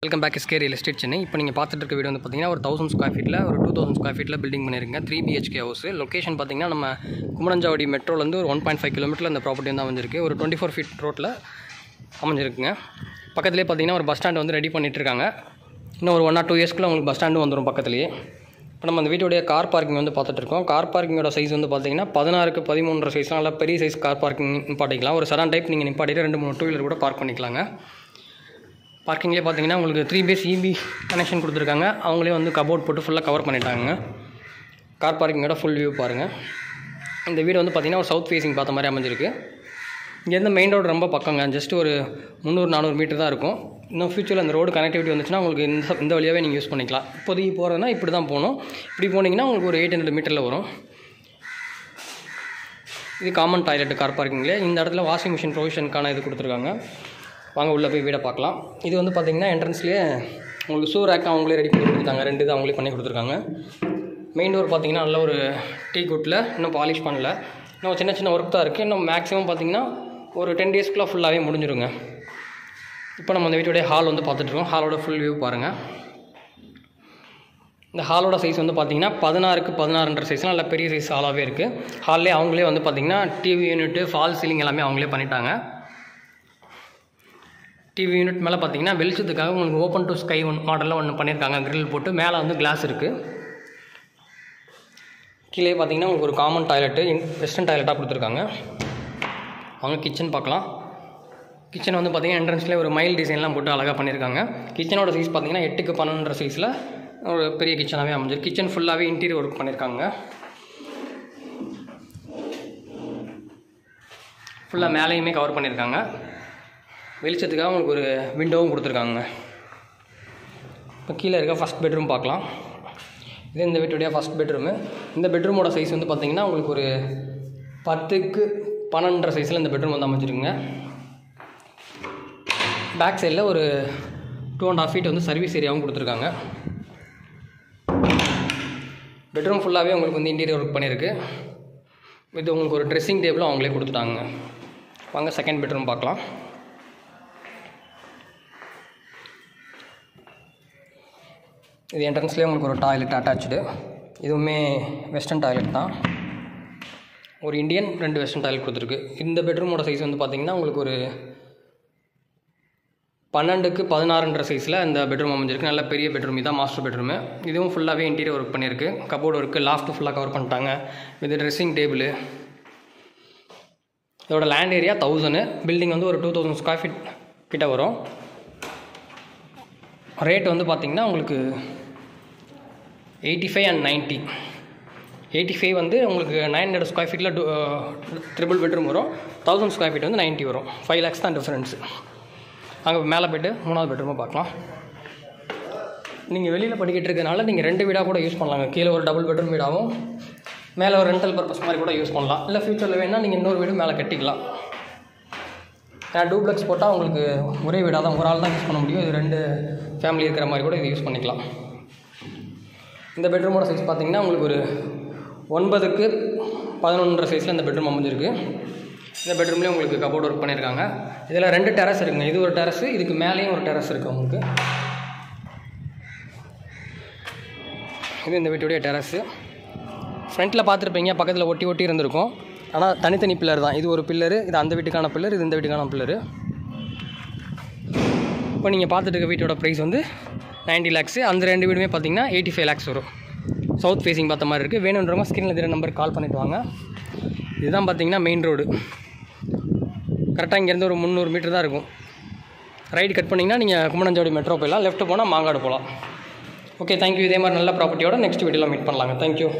Welcome back SK real estate Chennai. இப்போ நீங்கள் பார்த்துட்டு இருக்க வீடு வந்து பார்த்தீங்கன்னா ஒரு 1000 ஸ்கொயர் ஃபீட்டில் ஒரு 2000 ஸ்கொயர் ஃபீட்டில் பில்டிங் பண்ணியிருக்கேன். 3 BHK ஹவுஸ். லொக்கேஷன் பார்த்தீங்கன்னா நம்ம குமரஞ்சாவடி மெட்ரோலேருந்து ஒரு 1.5 கிலோமீட்டரில் இந்த ப்ராப்பர்ட்டி வந்து அமைஞ்சிருக்கு. ஒரு 24 ஃபீட் ரோட்டில் அமைஞ்சிருக்குங்க. பக்கத்துலேயே பார்த்தீங்கன்னா ஒரு பஸ் ஸ்டாண்ட் வந்து ரெடி பண்ணிகிட்ருக்காங்க. இன்னும் ஒரு 1 or 2 இயர்ஸ்க்குள்ள உங்களுக்கு பஸ் ஸ்டாண்டும் வந்துடும் பக்கத்துலேயே. இப்போ நம்ம அந்த வீட்டோடைய கார் பார்க்கிங் வந்து பார்த்துட்ருக்கோம். கார் பார்க்கிங்கோட சைஸ் வந்து பார்த்தீங்கன்னா 16க்கு 13 சைஸ்லாம் நல்லா பெரிய சைஸ் கார் பார்க்கிங் நிப்பாட்டிக்கலாம். ஒரு சடான் டைப் நீங்கள் நிப்பாட்டிட்டு 2-3 டூ வீலர் கூட பார்க் பண்ணிக்கலாங்க. பார்க்கிங்லேயே பார்த்தீங்கன்னா உங்களுக்கு 3 பேஸ் EB கனெக்ஷன் கொடுத்துருக்காங்க. அவங்களே வந்து கபோர்ட் போட்டு ஃபுல்லாக கவர் பண்ணிட்டாங்க. கார் பார்க்கிங்கோட ஃபுல் வியூ பாருங்கள். இந்த வீடு வந்து பார்த்திங்கன்னா ஒரு சவுத் ஃபேஸிங் பார்த்த மாதிரி அமைஞ்சிருக்கு. இங்கேருந்து மெயின் ரோடு ரொம்ப பக்கங்க. ஜஸ்ட் ஒரு 300-400 மீட்டர் தான் இருக்கும். இன்னும் ஃபியூச்சரில் அந்த ரோடு கனெக்டிவிட்டி வந்துச்சுன்னா உங்களுக்கு இந்த வழியாகவே நீங்கள் யூஸ் பண்ணிக்கலாம். இப்போதைக்கு போகிறதுனா இப்படி தான் போகணும். இப்படி போனீங்கன்னா உங்களுக்கு ஒரு 800 மீட்டரில் வரும். இது காமன் டாய்லெட் கார் பார்க்கிங்லேயே. இந்த இடத்துல வாஷிங் மிஷின் ப்ரொவிஷனுக்கான இது கொடுத்துருக்காங்க. வாங்க உள்ளே போய் வீடை பார்க்கலாம். இது வந்து பார்த்திங்கன்னா என்ட்ரன்ஸ்லேயே உங்களுக்கு ஷூ ரேக் அவங்களே ரெடி பண்ணி கொடுத்துருக்காங்க. 2 இது அவங்களே பண்ணி கொடுத்துருக்காங்க. மெயின் டோர் பார்த்திங்கன்னா நல்ல ஒரு டீ குட்டில் இன்னும் பாலிஷ் பண்ணல. இன்னும் சின்ன சின்ன ஒர்க் தான் இருக்குது. இன்னும் மேக்ஸிமம் பார்த்திங்கன்னா ஒரு 10 டேஸ்க்குள்ளே ஃபுல்லாகவே முடிஞ்சிருங்க. இப்போ நம்ம அந்த வீட்டுடைய ஹால் வந்து பார்த்துட்ருக்கோம். ஹாலோட ஃபுல் வியூ பாருங்கள். இந்த ஹாலோட சைஸ் வந்து பார்த்திங்கன்னா 16க்கு 16 சைஸ்லாம் நல்ல பெரிய சைஸ் ஹாலாகவே இருக்குது. ஹால்லே அவங்களே வந்து பார்த்திங்கன்னா டிவி யூனிட்டு, ஃபால் சீலிங் எல்லாமே அவங்களே பண்ணிட்டாங்க. டிவி யூனிட் மேலே பார்த்தீங்கன்னா வெளிச்சத்துக்காக உங்களுக்கு ஓப்பன் டு ஸ்கை மாடலில் ஒன்று பண்ணியிருக்காங்க. கிரில் போட்டு மேலே வந்து கிளாஸ் இருக்குது. கீழே பார்த்தீங்கன்னா உங்களுக்கு ஒரு காமன் டாய்லெட்டு வெஸ்டர்ன் டாய்லெட்டாக கொடுத்துருக்காங்க. அவங்க கிச்சன் பார்க்கலாம். கிச்சன் வந்து பார்த்திங்கன்னா என்ட்ரன்ஸ்லேயே ஒரு மைல் டிசைன்லாம் போட்டு அழகாக பண்ணியிருக்காங்க. கிச்சனோட சைஸ் பார்த்தீங்கன்னா 8க்கு 12 சைஸில் ஒரு பெரிய கிச்சனாகவே அமைஞ்சிருக்கு. கிச்சன் ஃபுல்லாகவே இன்டீரியர் ஒர்க் பண்ணியிருக்காங்க. ஃபுல்லாக மேலேயுமே கவர் பண்ணியிருக்காங்க. வெளிச்சத்துக்காக உங்களுக்கு ஒரு விண்டோவும் கொடுத்துருக்காங்க. இப்போ கீழே இருக்க ஃபஸ்ட் பெட்ரூம் பார்க்கலாம். இது இந்த வீட்டுடைய ஃபஸ்ட் பெட்ரூமு. இந்த பெட்ரூமோட சைஸ் வந்து பார்த்திங்கன்னா உங்களுக்கு ஒரு 10க்கு 12 சைஸில் இந்த பெட்ரூம் வந்து அமைச்சிருக்குங்க. பேக் சைடில் ஒரு 2.5 ஃபீட் வந்து சர்வீஸ் ஏரியாவும் கொடுத்துருக்காங்க. பெட்ரூம் ஃபுல்லாகவே உங்களுக்கு வந்து இன்டீரியர் ஒர்க் பண்ணியிருக்கு. இது உங்களுக்கு ஒரு ட்ரெஸ்ஸிங் டேபிளும் அவங்களே கொடுத்துட்டாங்க. வாங்க செகண்ட் பெட்ரூம் பார்க்கலாம். இது என்ட்ரன்ஸ்லேயே உங்களுக்கு ஒரு டாய்லெட் அட்டாச்சு. இதுவுமே வெஸ்டர்ன் டாய்லெட் தான். ஒரு இந்தியன் 2 வெஸ்டர்ன் டாய்லெட் கொடுத்துருக்கு. இந்த பெட்ரூமோட சைஸ் வந்து பார்த்திங்கன்னா உங்களுக்கு ஒரு 12க்கு 16 சைஸில் இந்த பெட்ரூம் அமைஞ்சிருக்கு. நல்ல பெரிய பெட்ரூம். இதுதான் மாஸ்டர் பெட்ரூமு. இதுவும் ஃபுல்லாகவே இன்டீரியர் ஒர்க் பண்ணியிருக்கு. கபோர்டு ஒர்க்கு, லாஃப்ட்டு ஃபுல்லாக கவர் பண்ணிட்டாங்க. இது ட்ரெஸ்ஸிங் டேபிள். இதோட லேண்ட் ஏரியா 1000. பில்டிங் வந்து ஒரு 2000 ஸ்கொயர் ஃபீட் கிட்ட வரும். ரேட் வந்து பார்த்திங்கன்னா உங்களுக்கு 85 and 90. 85 வந்து உங்களுக்கு 900 ஸ்கொயர் ஃபீட்டில் ட்ரிபிள் பெட்ரூம் வரும். 1000 ஸ்கொயர் ஃபீட் வந்து 90 வரும். 5 lakhs தான் டிஃப்ரென்ஸு. அங்கே மேலே போய்ட்டு 3வது பெட்ரூமை பார்க்கலாம். நீங்கள் வெளியில் படிக்கிட்டு இருக்கிறதுனால நீங்கள் 2 வீடாக கூட யூஸ் பண்ணலாங்க. கீழே ஒரு டபுள் பெட்ரூம் வீடாகவும் மேலே ஒரு ரெண்டல் பர்பஸ் மாதிரி கூட யூஸ் பண்ணலாம். இல்லை ஃப்யூச்சரில் வேணால் நீங்கள் இன்னொரு வீடு மேலே கட்டிக்கலாம். ஏன்னா டூப்ளெக்ஸ் போட்டால் உங்களுக்கு ஒரே வீடாக தான், ஒரு ஆள் தான் யூஸ் பண்ண முடியும். இது 2 ஃபேமிலி இருக்கிற மாதிரி கூட இது யூஸ் பண்ணிக்கலாம். இந்த பெட்ரூமோட சைஸ் பார்த்திங்கன்னா உங்களுக்கு ஒரு 9க்கு 11 சைஸில் இந்த பெட்ரூம் அமைஞ்சிருக்கு. இந்த பெட்ரூம்லேயே உங்களுக்கு கபோர்டு ஒர்க் பண்ணியிருக்காங்க. இதில் 2 டெரஸ் இருக்குங்க. இது ஒரு டெரஸு, இதுக்கு மேலேயும் ஒரு டெரஸ் இருக்குது உங்களுக்கு. இது இந்த வீட்டுடைய டெரஸு. ஃப்ரண்ட்டில் பார்த்துருப்பீங்க, பக்கத்தில் ஒட்டி இருந்திருக்கும். ஆனால் தனித்தனி பில்லர் தான். இது ஒரு பில்லரு, இது அந்த வீட்டுக்கான பில்லர், இது இந்த வீட்டுக்கான பில்லரு. இப்போ நீங்கள் பார்த்துட்டு இருக்க வீட்டோட ப்ரைஸ் வந்து 90 lakhs. அந்த 2 வீடுமே பார்த்திங்கன்னா 85 lakhs வரும். சவுத் ஃபேஸிங் பார்த்த மாதிரி இருக்குது. வேணுன்றவங்க ஸ்க்ரீனில் இருக்கிற நம்பருக்கு கால் பண்ணிவிட்டு வாங்க. இதுதான் பார்த்திங்கன்னா மெயின் ரோடு. கரெக்டாக இங்கேருந்து ஒரு 300 மீட்டர் தான் இருக்கும். ரைடு கட் பண்ணிங்கன்னா நீங்கள் குமரஞ்சாவடி மெட்ரோ போயிடலாம். லெஃப்ட் போனால் மாங்காடு போகலாம். Okay, thank you. இதே மாதிரி நல்ல ப்ராப்பர்ட்டியோட நெக்ஸ்ட் வீடியோவில் மீட் பண்ணலாங்க. தேங்க்யூ.